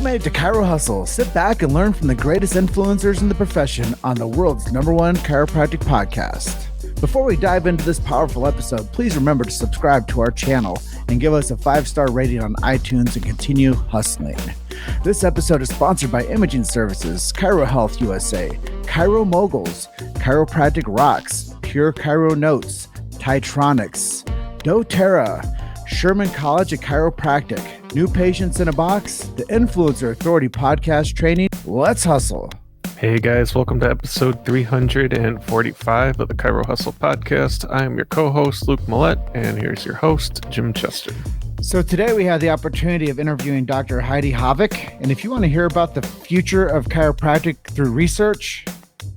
made it to Chirohustle. Sit back and learn from the greatest influencers in the profession on the world's #1 chiropractic podcast. Before we dive into this powerful episode, please remember to subscribe to our channel and give us a 5-star rating on iTunes and continue hustling. This episode is sponsored by Imaging Services, Chiro Health USA, Chiro Moguls, Chiropractic Rocks, Pure Chiro Notes, Titronics, doTERRA, Sherman College of Chiropractic, New Patients in a Box, the Influencer Authority Podcast Training. Let's hustle. Hey guys, welcome to episode 345 of the Chiro Hustle podcast. I'm your co-host, Luke Millette, and here's your host, Jim Chester. So today we have the opportunity of interviewing Dr. Heidi Haavik, and if you want to hear about the future of chiropractic through research,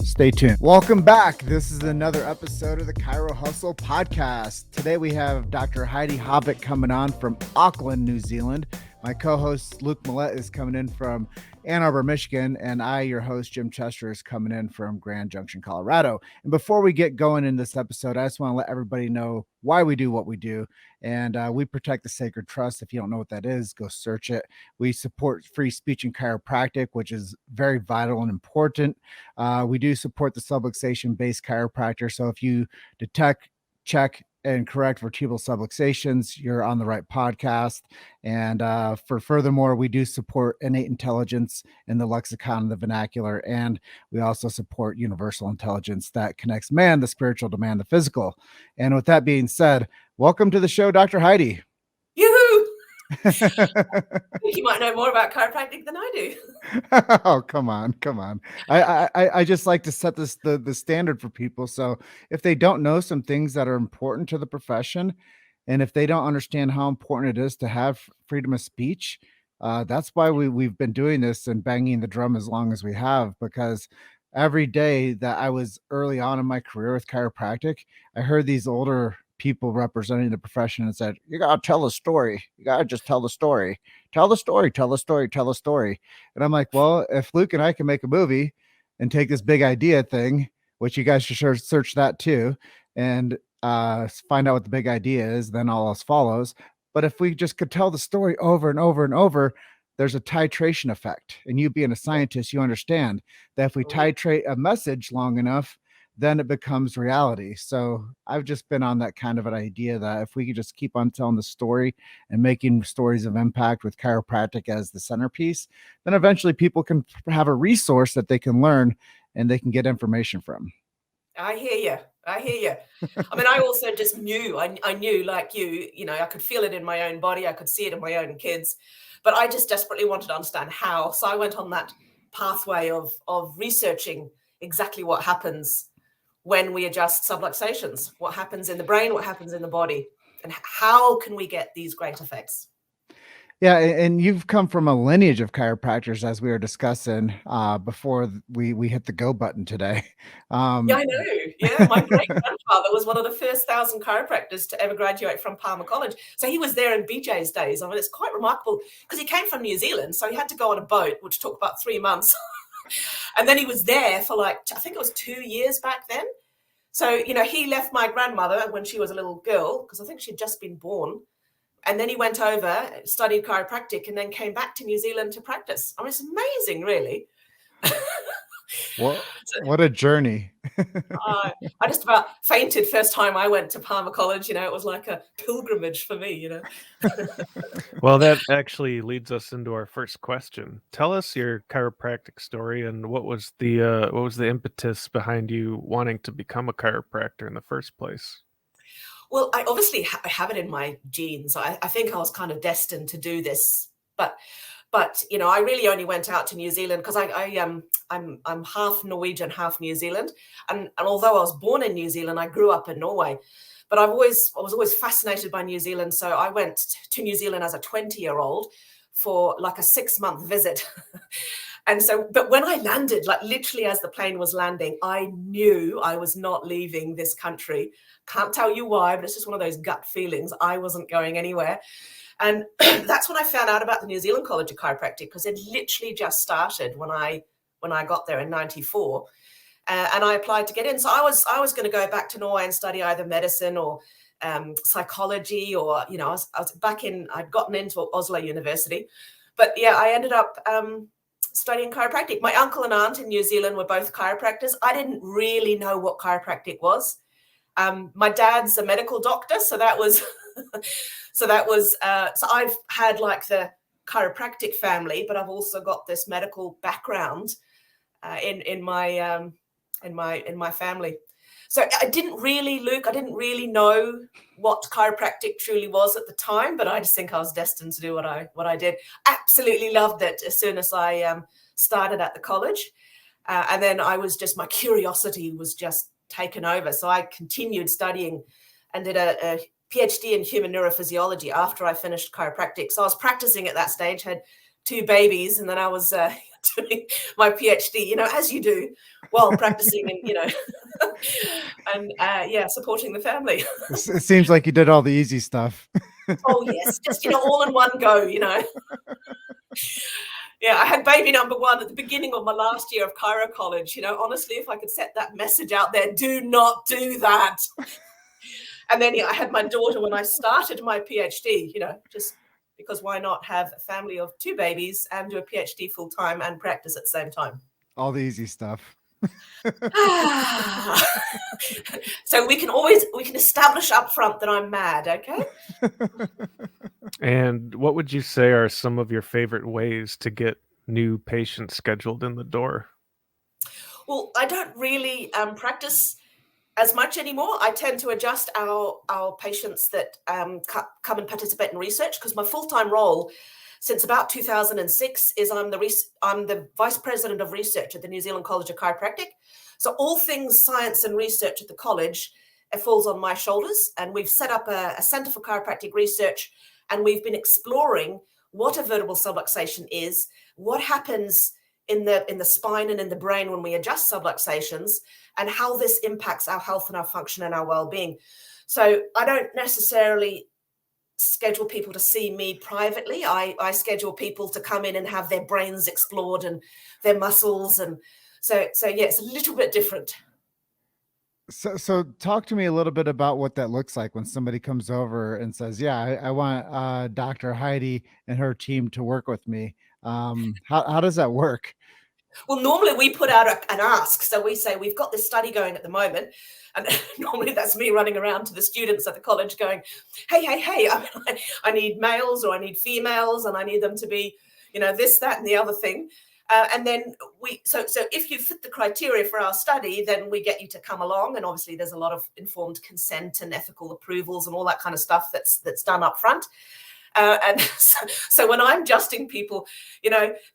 stay tuned. Welcome back. This is another episode of the Chiro Hustle podcast. Today we have Dr. Heidi Haavik coming on from Auckland, New Zealand. My co-host Luke Millette is coming in from Ann Arbor, Michigan, and I, your host, Jim Chester, is coming in from Grand Junction, Colorado. And before we get going in this episode, I just want to let everybody know why we do what we do. And we protect the sacred trust. If you don't know what that is, go search it. We support free speech and chiropractic, which is very vital and important. We do support the subluxation-based chiropractor. So if you detect, check, and correct vertebral subluxations, you're on the right podcast. And furthermore, we do support innate intelligence in the lexicon and the vernacular. And we also support universal intelligence that connects man, the spiritual, to man, the physical. And with that being said, welcome to the show, Dr. Heidi. Yoo-hoo! I think you might know more about chiropractic than I do. Oh, come on. I just like to set the standard for people. So if they don't know some things that are important to the profession, and if they don't understand how important it is to have freedom of speech, that's why we've been doing this and banging the drum as long as we have, because every day that I was early on in my career with chiropractic, I heard these older people representing the profession and said, you got to tell a story. You got to just tell the story. Tell the story. And I'm like, well, if Luke and I can make a movie and take this big idea thing, which you guys should search that too, and find out what the big idea is, then all else follows. But if we just could tell the story over and over and over, there's a titration effect. And you being a scientist, you understand that if we titrate a message long enough, then it becomes reality. So I've just been on that kind of an idea that if we could just keep on telling the story and making stories of impact with chiropractic as the centerpiece, then eventually people can have a resource that they can learn and they can get information from. I hear you. I mean, I also just knew, I knew like you know, I could feel it in my own body. I could see it in my own kids, but I just desperately wanted to understand how. So I went on that pathway of researching exactly what happens when we adjust subluxations, what happens in the brain, what happens in the body, and how can we get these great effects? Yeah, and you've come from a lineage of chiropractors, as we were discussing before we hit the go button today. Yeah, I know. Yeah, my great-grandfather was one of the first 1,000 chiropractors to ever graduate from Palmer College. So he was there in BJ's days. I mean, it's quite remarkable because he came from New Zealand, so he had to go on a boat, which took about 3 months. And then he was there for I think it was 2 years back then. So, you know, he left my grandmother when she was a little girl, because I think she'd just been born. And then he went over, studied chiropractic, and then came back to New Zealand to practice. I mean, it's amazing, really. What a journey. I just about fainted first time I went to Palmer College. You know, it was like a pilgrimage for me, you know. Well, that actually leads us into our first question. Tell us your chiropractic story and what was the impetus behind you wanting to become a chiropractor in the first place? Well, I obviously have it in my genes. I think I was kind of destined to do this, but you know, I really only went out to New Zealand because I'm half Norwegian, half New Zealand, and although I was born in New Zealand, I grew up in Norway. But I was always fascinated by New Zealand, so I went to New Zealand as a 20-year-old for like a 6-month visit. And so, but when I landed, like literally as the plane was landing, I knew I was not leaving this country. Can't tell you why, but it's just one of those gut feelings. I wasn't going anywhere. And that's when I found out about the New Zealand College of Chiropractic, because it literally just started when I got there in 94. And I applied to get in. So I was going to go back to Norway and study either medicine or psychology, or, you know, I was back in, I'd gotten into Oslo University. But yeah, I ended up studying chiropractic. My uncle and aunt in New Zealand were both chiropractors. I didn't really know what chiropractic was. My dad's a medical doctor, so that was so I've had like the chiropractic family, but I've also got this medical background in my family. So I didn't really know what chiropractic truly was at the time, but I just think I was destined to do what I did. Absolutely loved it as soon as I started at the college. And then my curiosity was just taken over. So I continued studying and did a PhD in human neurophysiology after I finished chiropractic. So I was practicing at that stage, had 2 babies, and then I was doing my PhD, as you do while practicing and, and supporting the family. It seems like you did all the easy stuff. Oh, yes. Just, all in one go, Yeah, I had baby number 1 at the beginning of my last year of chiro college. Honestly, if I could set that message out there, do not do that. And then I had my daughter when I started my PhD, just because why not have a family of 2 babies and do a PhD full time and practice at the same time? All the easy stuff. So we can establish up front that I'm mad, okay? And what would you say are some of your favorite ways to get new patients scheduled in the door? Well, I don't really practice as much anymore. I tend to adjust our patients that come and participate in research, because my full-time role since about 2006 is I'm the Vice President of Research at the New Zealand College of Chiropractic. So all things science and research at the college, it falls on my shoulders. And we've set up a Centre for Chiropractic Research, and we've been exploring what a vertebral subluxation is, what happens in the spine and in the brain when we adjust subluxations, and how this impacts our health and our function and our well-being. So I don't necessarily schedule people to see me privately. I schedule people to come in and have their brains explored and their muscles. And so yeah, it's a little bit different. So talk to me a little bit about what that looks like when somebody comes over and says, yeah, I want Dr. Heidi and her team to work with me. How does that work? Well, normally we put out an ask. So we say, we've got this study going at the moment. And normally that's me running around to the students at the college going, hey, I need males or I need females, and I need them to be, this, that, and the other thing. And then so if you fit the criteria for our study, then we get you to come along. And obviously there's a lot of informed consent and ethical approvals and all that kind of stuff that's done up front. And so when I'm adjusting people,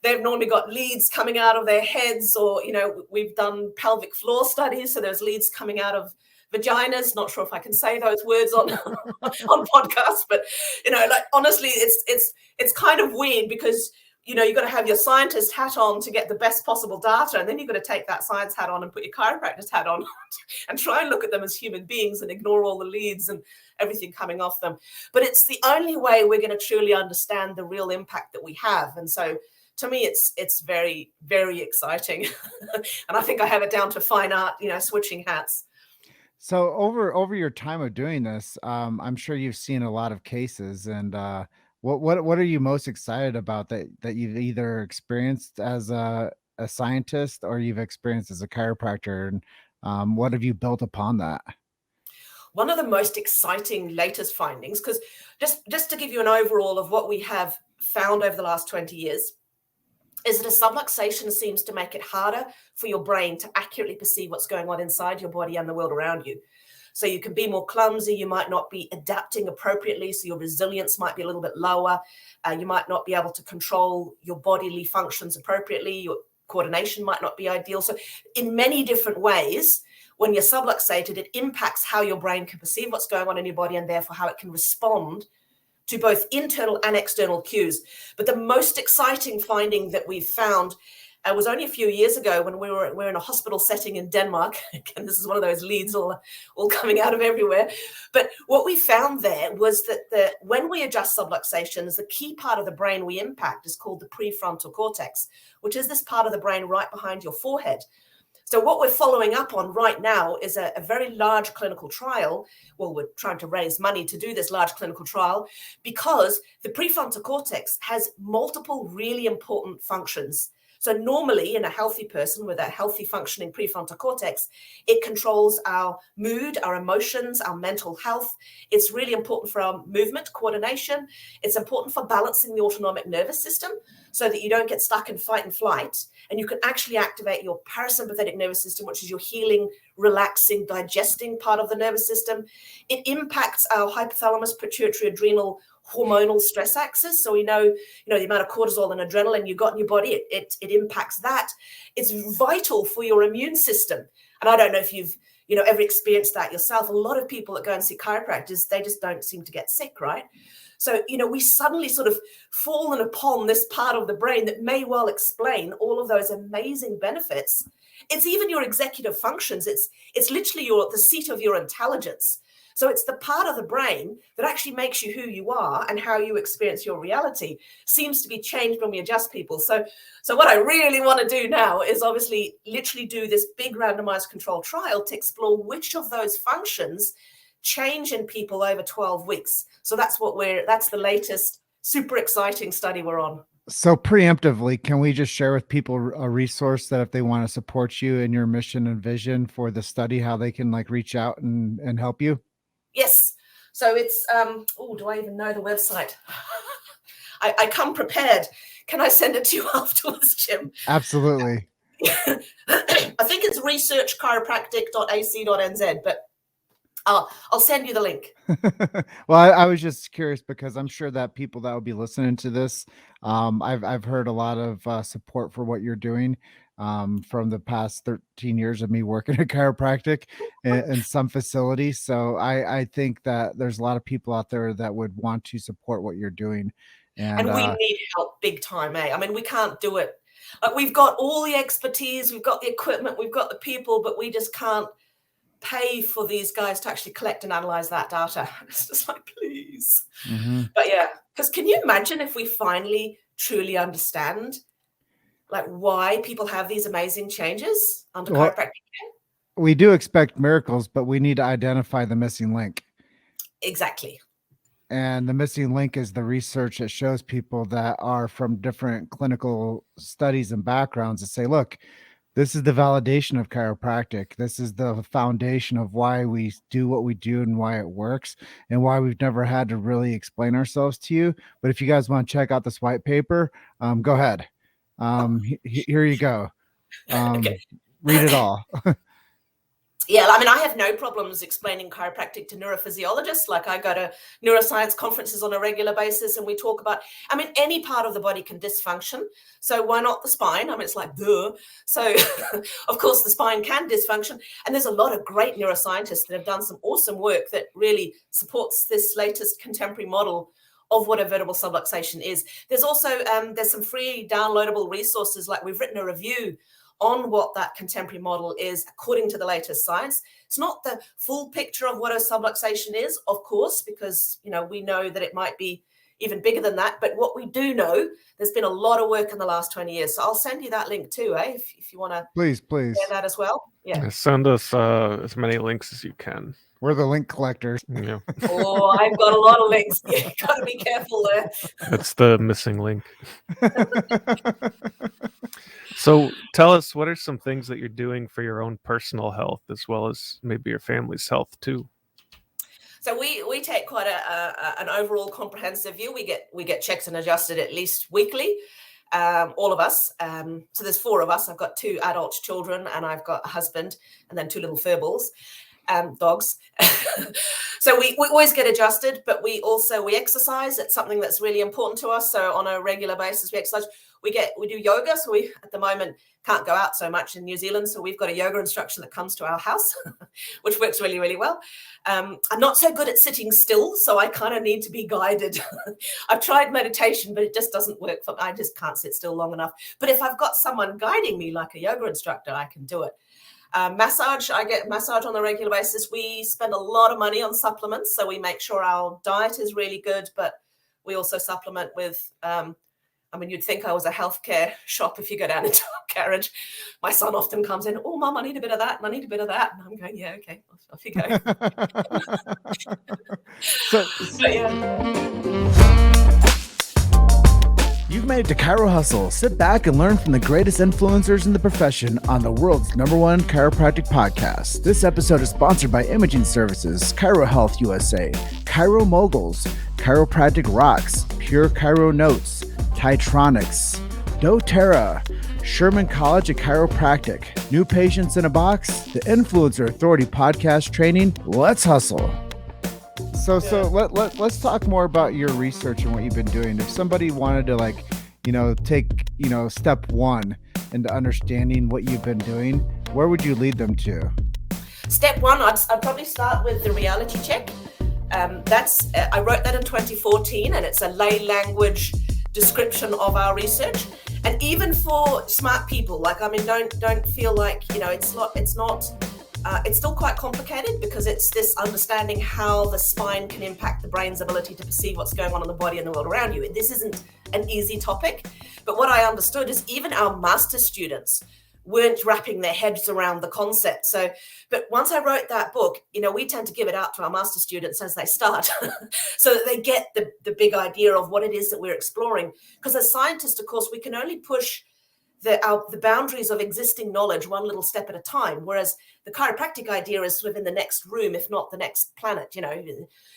they've normally got leads coming out of their heads, or, we've done pelvic floor studies. So there's leads coming out of vaginas. Not sure if I can say those words on podcasts, but, honestly, it's kind of weird, because, you've got to have your scientist hat on to get the best possible data. And then you've got to take that science hat on and put your chiropractic hat on and try and look at them as human beings and ignore all the leads and everything coming off them. But it's the only way we're going to truly understand the real impact that we have. And so to me, it's very, very exciting. And I think I have it down to fine art, switching hats. So over your time of doing this, I'm sure you've seen a lot of cases, and what are you most excited about that you've either experienced as a scientist or you've experienced as a chiropractor, and what have you built upon that? One of the most exciting latest findings, because just to give you an overall of what we have found over the last 20 years, is that a subluxation seems to make it harder for your brain to accurately perceive what's going on inside your body and the world around you. So you can be more clumsy, you might not be adapting appropriately, so your resilience might be a little bit lower, you might not be able to control your bodily functions appropriately, your coordination might not be ideal. So in many different ways, when you're subluxated, it impacts how your brain can perceive what's going on in your body, and therefore how it can respond to both internal and external cues. But the most exciting finding that we've found was only a few years ago when we're in a hospital setting in Denmark. Again, this is one of those leads all coming out of everywhere. But what we found there was that when we adjust subluxations, the key part of the brain we impact is called the prefrontal cortex, which is this part of the brain right behind your forehead. So what we're following up on right now is a very large clinical trial. Well, we're trying to raise money to do this large clinical trial because the prefrontal cortex has multiple really important functions. So normally in a healthy person with a healthy functioning prefrontal cortex, it controls our mood, our emotions, our mental health. It's really important for our movement coordination. It's important for balancing the autonomic nervous system so that you don't get stuck in fight and flight, and you can actually activate your parasympathetic nervous system, which is your healing, relaxing, digesting part of the nervous system. It impacts our hypothalamus, pituitary, adrenal, hormonal stress axis. So we know, the amount of cortisol and adrenaline you've got in your body, it impacts that. It's vital for your immune system. And I don't know if you've, ever experienced that yourself. A lot of people that go and see chiropractors, they just don't seem to get sick, right? So, we suddenly sort of fallen upon this part of the brain that may well explain all of those amazing benefits. It's even your executive functions. It's literally the seat of your intelligence. So it's the part of the brain that actually makes you who you are, and how you experience your reality seems to be changed when we adjust people. So what I really want to do now is obviously literally do this big randomized control trial to explore which of those functions change in people over 12 weeks. So that's the latest super exciting study we're on. So preemptively, can we just share with people a resource that if they want to support you in your mission and vision for the study, how they can reach out and help you? Yes. So it's, do I even know the website? I come prepared. Can I send it to you afterwards, Jim? Absolutely. I think it's researchchiropractic.ac.nz, but I'll send you the link. Well, I was just curious because I'm sure that people that will be listening to this, I've heard a lot of support for what you're doing from the past 13 years of me working at chiropractic in some facilities. So I think that there's a lot of people out there that would want to support what you're doing. And we need help big time, eh? I mean, we can't do it. We've got all the expertise, we've got the equipment, we've got the people, but we just can't pay for these guys to actually collect and analyze that data. It's just like, please. Mm-hmm. But yeah, because can you imagine if we finally truly understand why people have these amazing changes under chiropractic care? We do expect miracles, but we need to identify the missing link. Exactly. And the missing link is the research that shows people that are from different clinical studies and backgrounds that say, look, this is the validation of chiropractic. This is the foundation of why we do what we do and why it works and why we've never had to really explain ourselves to you. But if you guys want to check out this white paper, go ahead. Here you go. Okay. Read it all. Yeah, I mean, I have no problems explaining chiropractic to neurophysiologists. I go to neuroscience conferences on a regular basis, and we talk about, any part of the body can dysfunction. So why not the spine? It's like, duh. So of course the spine can dysfunction. And there's a lot of great neuroscientists that have done some awesome work that really supports this latest contemporary model of what a vertebral subluxation is. There's also, there's some free downloadable resources. We've written a review on what that contemporary model is according to the latest science. It's not the full picture of what a subluxation is, of course, because we know that it might be even bigger than that. But what we do know, there's been a lot of work in the last 20 years. So I'll send you that link too, if you want to please share that as well. Yeah. Send us as many links as you can. We're the link collectors. Yeah. Oh, I've got a lot of links. You got to be careful there. That's the missing link. So tell us, what are some things that you're doing for your own personal health as well as maybe your family's health too? So we take quite an overall comprehensive view. We get checked and adjusted at least weekly, all of us. So there's 4 of us. I've got 2 adult children, and I've got a husband, and then 2 little furballs, dogs. So we always get adjusted, but we exercise. It's something that's really important to us. So on a regular basis, we exercise. We do yoga. So we, at the moment, can't go out so much in New Zealand. So we've got a yoga instructor that comes to our house, which works really, really well. I'm not so good at sitting still, so I kind of need to be guided. I've tried meditation, but it just doesn't work for me. I just can't sit still long enough. But if I've got someone guiding me like a yoga instructor, I can do it. Massage, I get massage on a regular basis. We spend a lot of money on supplements, so we make sure our diet is really good, but we also supplement with I mean, you'd think I was a healthcare shop if you go down into a garage. My son often comes in, oh, Mum, I need a bit of that, and I need a bit of that. And I'm going, yeah, okay, off you go. So But yeah. you've made it to Chiro Hustle. Sit back and learn from the greatest influencers in the profession on the world's #1 chiropractic podcast. This episode is sponsored by Imaging Services, Chiro Health USA, Chiro Moguls, Chiropractic Rocks, Pure Chiro Notes, Titronics, doTERRA, Sherman College of Chiropractic, New Patients in a Box, the Influencer Authority podcast training. Let's hustle. So let's talk more about your research and what you've been doing. If somebody wanted to take step one into understanding what you've been doing, where would you lead them to? Step one, I'd probably start with the reality check. I wrote that in 2014, and it's a lay language description of our research. And even for smart people, don't feel like, it's still quite complicated, because it's this understanding how the spine can impact the brain's ability to perceive what's going on in the body and the world around you. This isn't an easy topic, but what I understood is even our master students weren't wrapping their heads around the concept. But once I wrote that book, we tend to give it out to our master students as they start so that they get the big idea of what it is that we're exploring. Because as scientists, of course, we can only push the boundaries of existing knowledge one little step at a time, whereas the chiropractic idea is sort of in the next room, if not the next planet.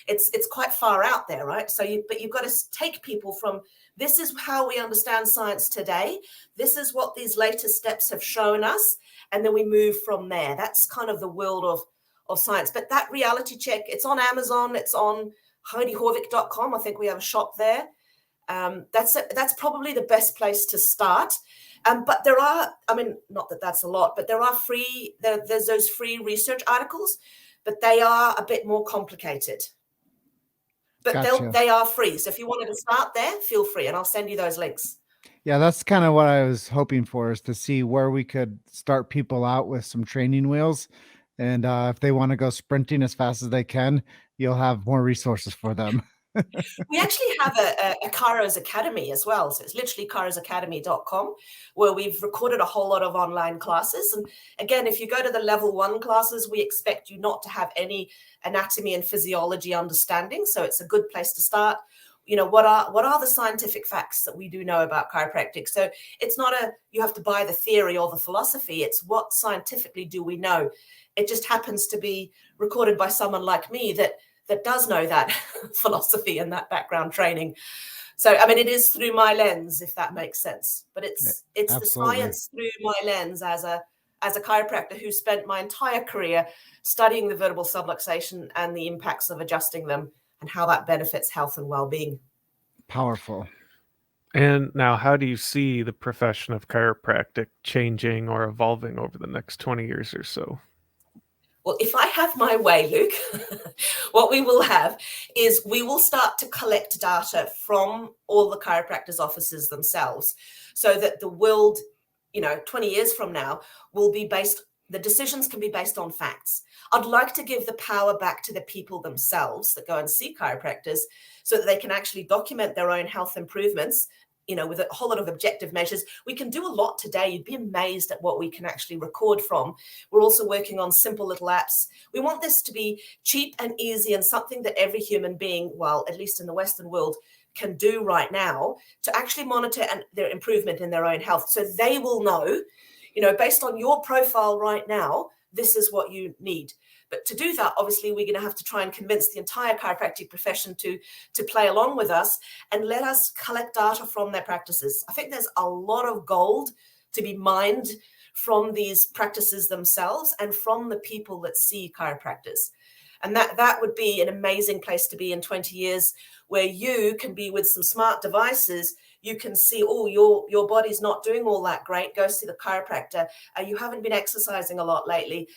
It's quite far out there, right? But you've got to take people from, this is how we understand science today, this is what these latest steps have shown us, and then we move from there. That's kind of the world of science. But that reality check, it's on Amazon, it's on HeidiHaavik.com. I think we have a shop there. That's probably the best place to start. But there are, not that that's a lot, but there are there's those free research articles, but they are a bit more complicated. But Gotcha. They are free. So if you wanted to start there, feel free, and I'll send you those links. Yeah, that's kind of what I was hoping for, is to see where we could start people out with some training wheels. And if they want to go sprinting as fast as they can, you'll have more resources for them. We actually have a Chiro's Academy as well. So it's literally chirosacademy.com, where we've recorded a whole lot of online classes. And again, if you go to the level 1 classes, we expect you not to have any anatomy and physiology understanding. So it's a good place to start. What are the scientific facts that we do know about chiropractic? So it's not you have to buy the theory or the philosophy. It's what scientifically do we know? It just happens to be recorded by someone like me that does know that philosophy and that background training. So, it is through my lens, if that makes sense. But it's Absolutely. the science through my lens as a chiropractor who spent my entire career studying the vertebral subluxation and the impacts of adjusting them and how that benefits health and well-being. Powerful. And now, how do you see the profession of chiropractic changing or evolving over the next 20 years or so? Well, if I have my way, Luke, what we will have is we will start to collect data from all the chiropractors' offices themselves, so that the world, 20 years from now will be the decisions can be based on facts. I'd like to give the power back to the people themselves that go and see chiropractors, so that they can actually document their own health improvements, with a whole lot of objective measures. We can do a lot today. You'd be amazed at what we can actually record from. We're also working on simple little apps. We want this to be cheap and easy, and something that every human being, well, at least in the Western world, can do right now to actually monitor their improvement in their own health. So they will know, based on your profile right now, this is what you need. But to do that, obviously, we're going to have to try and convince the entire chiropractic profession to play along with us and let us collect data from their practices. I think there's a lot of gold to be mined from these practices themselves and from the people that see chiropractors. And that would be an amazing place to be in 20 years, where you can be with some smart devices. You can see, your body's not doing all that great. Go see the chiropractor. You haven't been exercising a lot lately.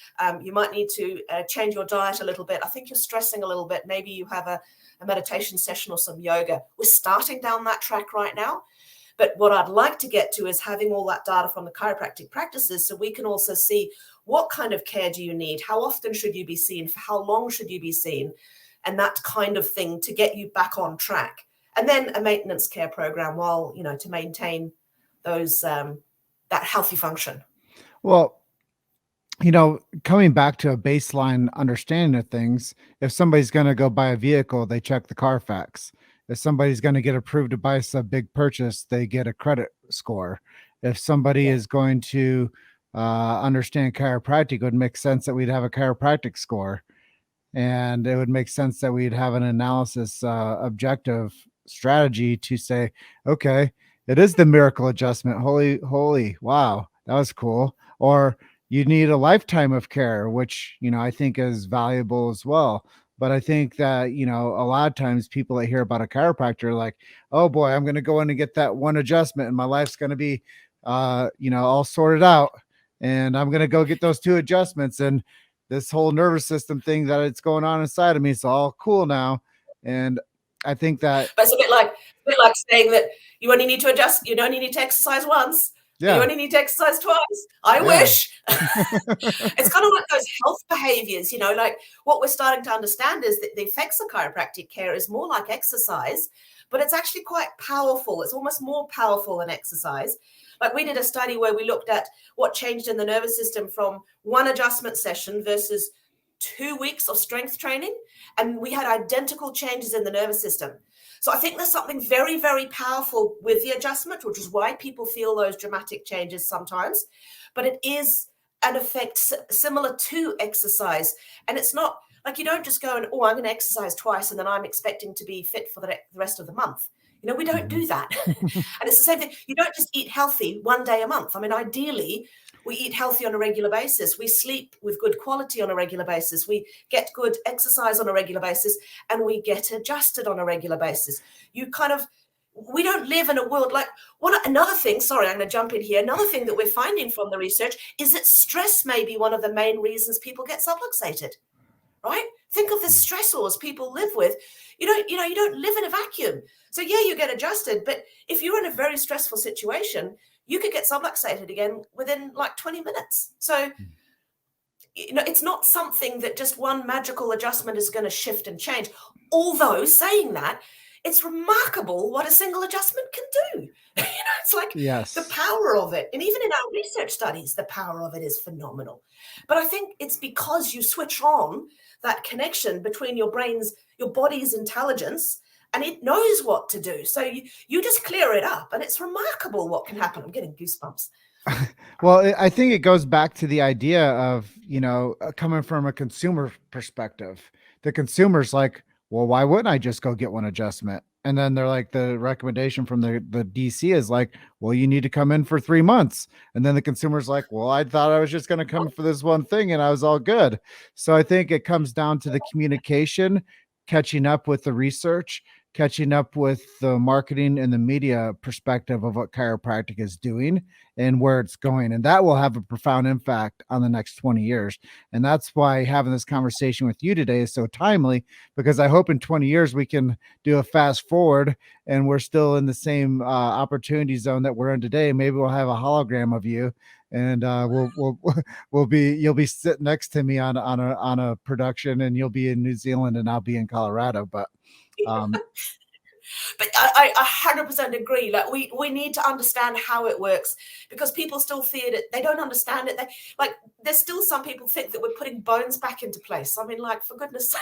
You might need to change your diet a little bit. I think you're stressing a little bit. Maybe you have a meditation session or some yoga. We're starting down that track right now. But what I'd like to get to is having all that data from the chiropractic practices, so we can also see what kind of care do you need? How often should you be seen? For how long should you be seen? And that kind of thing, to get you back on track. and then a maintenance care program while, to maintain those that healthy function. Well, coming back to a baseline understanding of things, if somebody's going to go buy a vehicle, they check the Carfax. If somebody's going to get approved to buy a big purchase, they get a credit score. If somebody Yeah. is going to understand chiropractic, it would make sense that we'd have a chiropractic score. And it would make sense that we'd have an analysis objective strategy to say, okay, it is the miracle adjustment. Holy, wow, that was cool. Or you need a lifetime of care, which, I think is valuable as well. But I think that, a lot of times people that hear about a chiropractor are like, oh boy, I'm going to go in and get that one adjustment and my life's going to be, all sorted out. And I'm going to go get those 2 adjustments. And this whole nervous system thing that it's going on inside of me, it's all cool now. And I think that, but it's a bit like saying that you only need to adjust, you only need to exercise once. yeah, you only need to exercise twice. I Yeah. wish. It's kind of like those health behaviors, like what we're starting to understand is that the effects of chiropractic care is more like exercise, but it's actually quite powerful. It's almost more powerful than exercise. Like we did a study where we looked at what changed in the nervous system from one adjustment session versus 2 weeks of strength training. And we had identical changes in the nervous system. So I think there's something very, very powerful with the adjustment, which is why people feel those dramatic changes sometimes. But it is an effect similar to exercise. And it's not like you don't just go and, I'm going to exercise twice and then I'm expecting to be fit for the rest of the month. We don't do that. And it's the same thing. You don't just eat healthy one day a month. I mean, ideally, we eat healthy on a regular basis. We sleep with good quality on a regular basis. We get good exercise on a regular basis, and we get adjusted on a regular basis. We don't live in a world like another thing, sorry, I'm going to jump in here. Another thing that we're finding from the research is that stress may be one of the main reasons people get subluxated, right? Think of the stressors people live with. You don't live in a vacuum. So yeah, you get adjusted, but if you're in a very stressful situation, you could get subluxated again within like 20 minutes. So, it's not something that just one magical adjustment is going to shift and change. Although saying that, it's remarkable what a single adjustment can do. It's like yes, the power of it. And even in our research studies, the power of it is phenomenal. But I think it's because you switch on that connection between your body's intelligence, and it knows what to do. So you just clear it up, and it's remarkable what can happen. I'm getting goosebumps. Well, I think it goes back to the idea of, coming from a consumer perspective. The consumer's like, well, why wouldn't I just go get one adjustment? And then they're like, the recommendation from the DC is like, well, you need to come in for 3 months. And then the consumer's like, well, I thought I was just going to come for this one thing and I was all good. So I think it comes down to the communication, catching up with the research, catching up with the marketing and the media perspective of what chiropractic is doing and where it's going. And that will have a profound impact on the next 20 years. And that's why having this conversation with you today is so timely, because I hope in 20 years we can do a fast forward and we're still in the same opportunity zone that we're in today. Maybe we'll have a hologram of you, and you'll be sitting next to me on a production, and you'll be in New Zealand and I'll be in Colorado. But But I 100% agree. Like we need to understand how it works, because people still fear it. They don't understand it. There's still some people think that we're putting bones back into place. I mean, like, for goodness sake,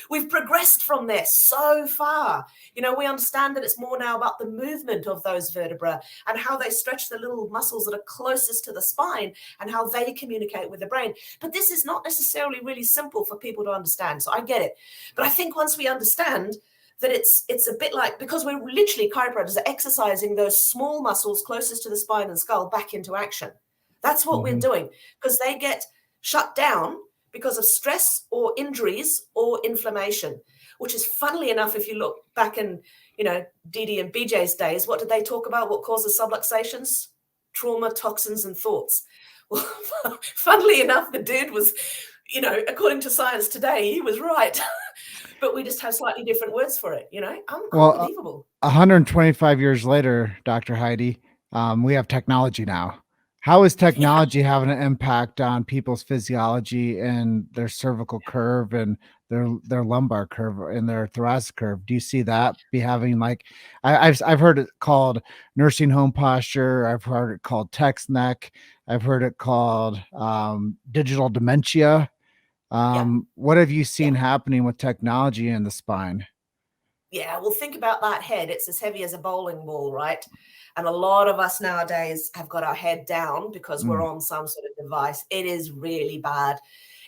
we've progressed from there so far. We understand that it's more now about the movement of those vertebrae and how they stretch the little muscles that are closest to the spine and how they communicate with the brain. But this is not necessarily really simple for people to understand. So I get it. But I think once we understand that it's a bit like, because we're literally, chiropractors are exercising those small muscles closest to the spine and skull back into action. That's what we're doing, because they get shut down because of stress or injuries or inflammation, which is, funnily enough, if you look back in, Didi and BJ's days, what did they talk about? What causes subluxations? Trauma, toxins, and thoughts. Well, funnily enough, the dude was, according to science today, he was right. But we just have slightly different words for it, Unbelievable. 125 years later, Dr. Heidi, we have technology now. How is technology having an impact on people's physiology and their cervical curve and their lumbar curve and their thoracic curve. Do you see that be having like I've heard it called nursing home posture. I've heard it called text neck. I've heard it called digital dementia. Yeah. What have you seen Yeah. happening with technology in the spine? Yeah, well, think about that head. It's as heavy as a bowling ball, right? And a lot of us nowadays have got our head down because we're Mm. on some sort of device. It is really bad.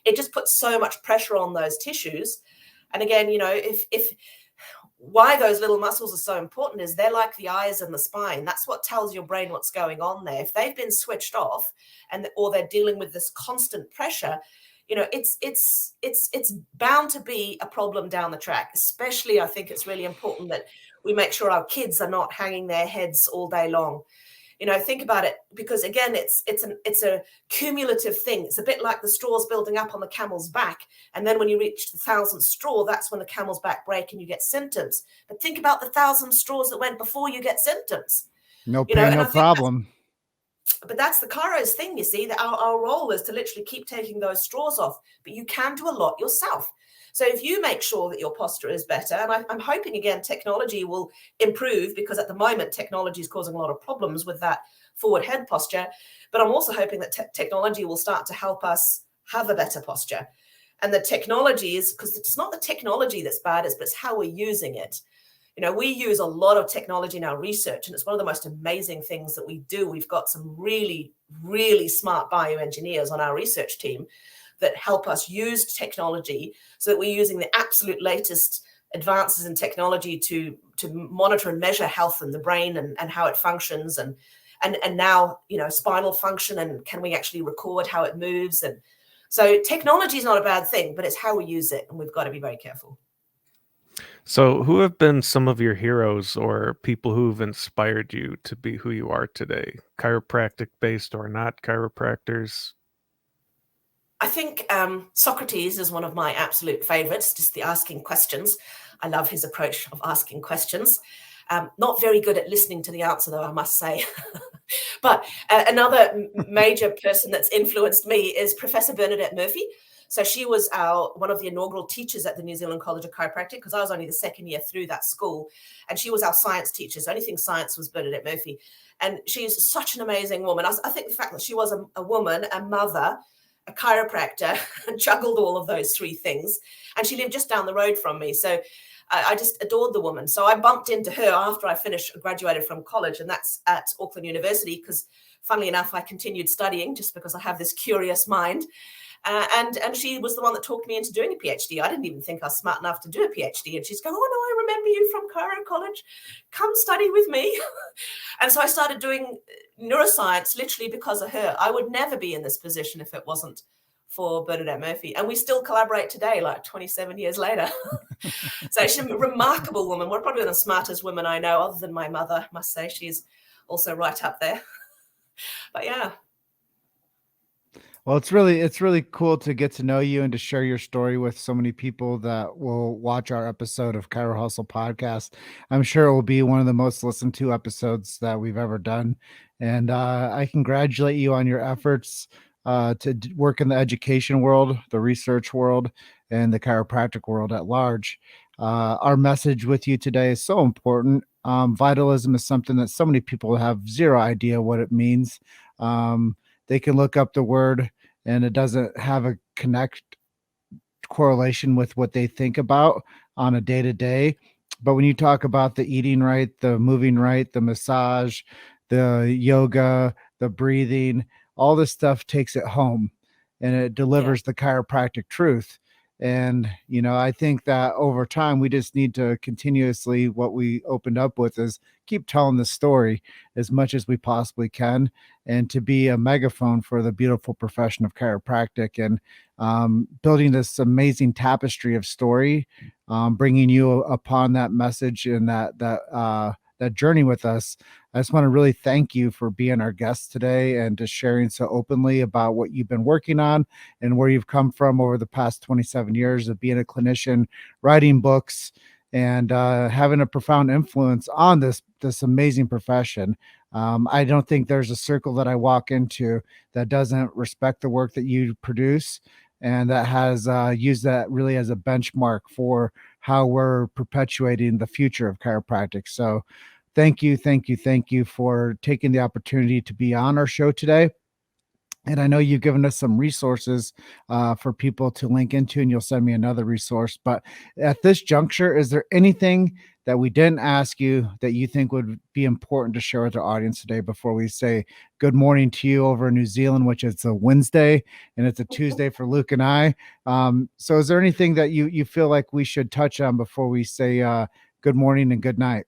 It just puts so much pressure on those tissues. And again, if why those little muscles are so important is they're like the eyes and the spine. That's what tells your brain what's going on there. If they've been switched off or they're dealing with this constant pressure, it's bound to be a problem down the track. Especially, I think it's really important that we make sure our kids are not hanging their heads all day long. Think about it, because again, it's a cumulative thing. It's a bit like the straws building up on the camel's back, and then when you reach the 1,000th straw, that's when the camel's back break and you get symptoms. But think about the 1,000 straws that went before you get symptoms. No pain, no problem. But that's the chiro's thing, you see, that our role is to literally keep taking those straws off, but you can do a lot yourself. So if you make sure that your posture is better, and I'm hoping, again, technology will improve, because at the moment, technology is causing a lot of problems with that forward head posture. But I'm also hoping that technology will start to help us have a better posture. And the technology is, because it's not the technology that's bad, but it's how we're using it. We use a lot of technology in our research, and it's one of the most amazing things that we do. We've got some really, really smart bioengineers on our research team that help us use technology, so that we're using the absolute latest advances in technology to monitor and measure health in the brain and how it functions, and now, spinal function, and can we actually record how it moves. And so technology is not a bad thing, but it's how we use it, and we've got to be very careful. So, who have been some of your heroes or people who've inspired you to be who you are today? Chiropractic based or not chiropractors? I think Socrates is one of my absolute favorites, just the asking questions. I love his approach of asking questions. Not very good at listening to the answer, though, I must say. But another major person that's influenced me is Professor Bernadette Murphy. So she was one of the inaugural teachers at the New Zealand College of Chiropractic, because I was only the second year through that school. And she was our science teacher. So anything science was Bernadette Murphy. And she's such an amazing woman. I think the fact that she was a woman, a mother, a chiropractor, juggled all of those three things. And she lived just down the road from me. So I just adored the woman. So I bumped into her after I graduated from college, and that's at Auckland University, because funnily enough, I continued studying just because I have this curious mind. And she was the one that talked me into doing a PhD. I didn't even think I was smart enough to do a PhD. And she's going, "Oh, no, I remember you from Chiro College. Come study with me." And so I started doing neuroscience literally because of her. I would never be in this position if it wasn't for Bernadette Murphy. And we still collaborate today, like 27 years later. So she's a remarkable woman. We're probably the smartest women I know, other than my mother, I must say. She's also right up there. But yeah. Well, it's really cool to get to know you and to share your story with so many people that will watch our episode of Chirohustle podcast. I'm sure it will be one of the most listened to episodes that we've ever done. And I congratulate you on your efforts to work in the education world, the research world, and the chiropractic world at large. Our message with you today is so important. Vitalism is something that so many people have zero idea what it means. They can look up the word and it doesn't have a correlation with what they think about on a day-to-day. But when you talk about the eating right, the moving right, the massage, the yoga, the breathing, all this stuff takes it home and it delivers the chiropractic truth. And, I think that over time, we just need to continuously, what we opened up with is keep telling the story as much as we possibly can, and to be a megaphone for the beautiful profession of chiropractic, and building this amazing tapestry of story, bringing you upon that message and that journey with us. I just want to really thank you for being our guest today and just sharing so openly about what you've been working on and where you've come from over the past 27 years of being a clinician, writing books, and having a profound influence on this amazing profession. I don't think there's a circle that I walk into that doesn't respect the work that you produce. and that has used that really as a benchmark for how we're perpetuating the future of chiropractic. So thank you for taking the opportunity to be on our show today. And I know you've given us some resources for people to link into, and you'll send me another resource. But at this juncture, is there anything that we didn't ask you that you think would be important to share with our audience today before we say good morning to you over in New Zealand, which it's a Wednesday and it's a Tuesday for Luke and I? So is there anything that you feel like we should touch on before we say good morning and good night?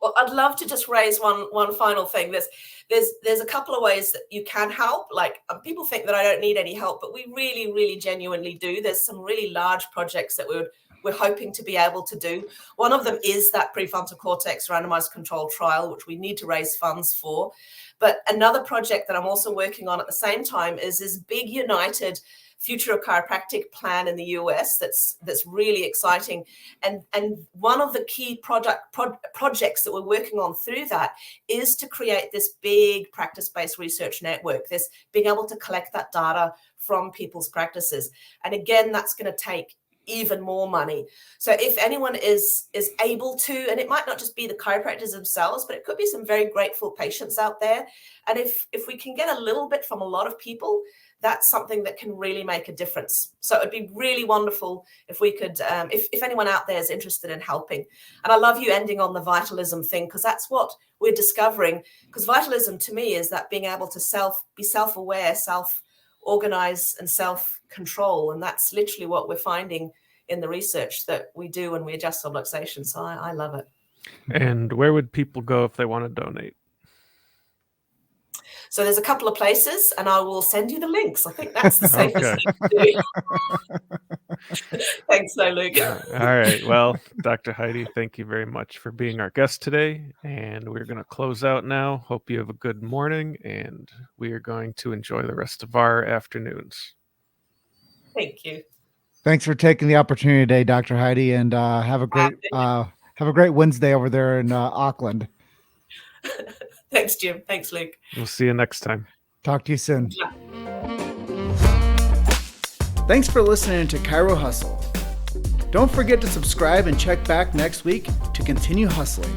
Well, I'd love to just raise one final thing. There's a couple of ways that you can help. Like people think that I don't need any help, but we really, really genuinely do. There's some really large projects that we're hoping to be able to do. One of them is that prefrontal cortex randomized controlled trial, which we need to raise funds for. But another project that I'm also working on at the same time is this big united future of chiropractic plan in the US that's really exciting. And one of the key projects that we're working on through that is to create this big practice-based research network, this being able to collect that data from people's practices. And again, that's going to take even more money. So if anyone is able to, and it might not just be the chiropractors themselves, but it could be some very grateful patients out there. And if we can get a little bit from a lot of people, that's something that can really make a difference. So it'd be really wonderful if we could, if anyone out there is interested in helping. And I love you ending on the vitalism thing, because that's what we're discovering. Because vitalism to me is that being able to be self-aware, self-organize and self-control. And that's literally what we're finding in the research that we do when we adjust subluxation. So I love it. And where would people go if they want to donate? So there's a couple of places, and I will send you the links. I think that's the safest thing to do. Thanks, though, Luke. All right. Well, Dr. Heidi, thank you very much for being our guest today. And we're going to close out now. Hope you have a good morning, and we are going to enjoy the rest of our afternoons. Thank you. Thanks for taking the opportunity today, Dr. Heidi, and have a great Wednesday over there in Auckland. Thanks, Jim. Thanks, Luke. We'll see you next time. Talk to you soon. Yeah. Thanks for listening to Chiro Hustle. Don't forget to subscribe and check back next week to continue hustling.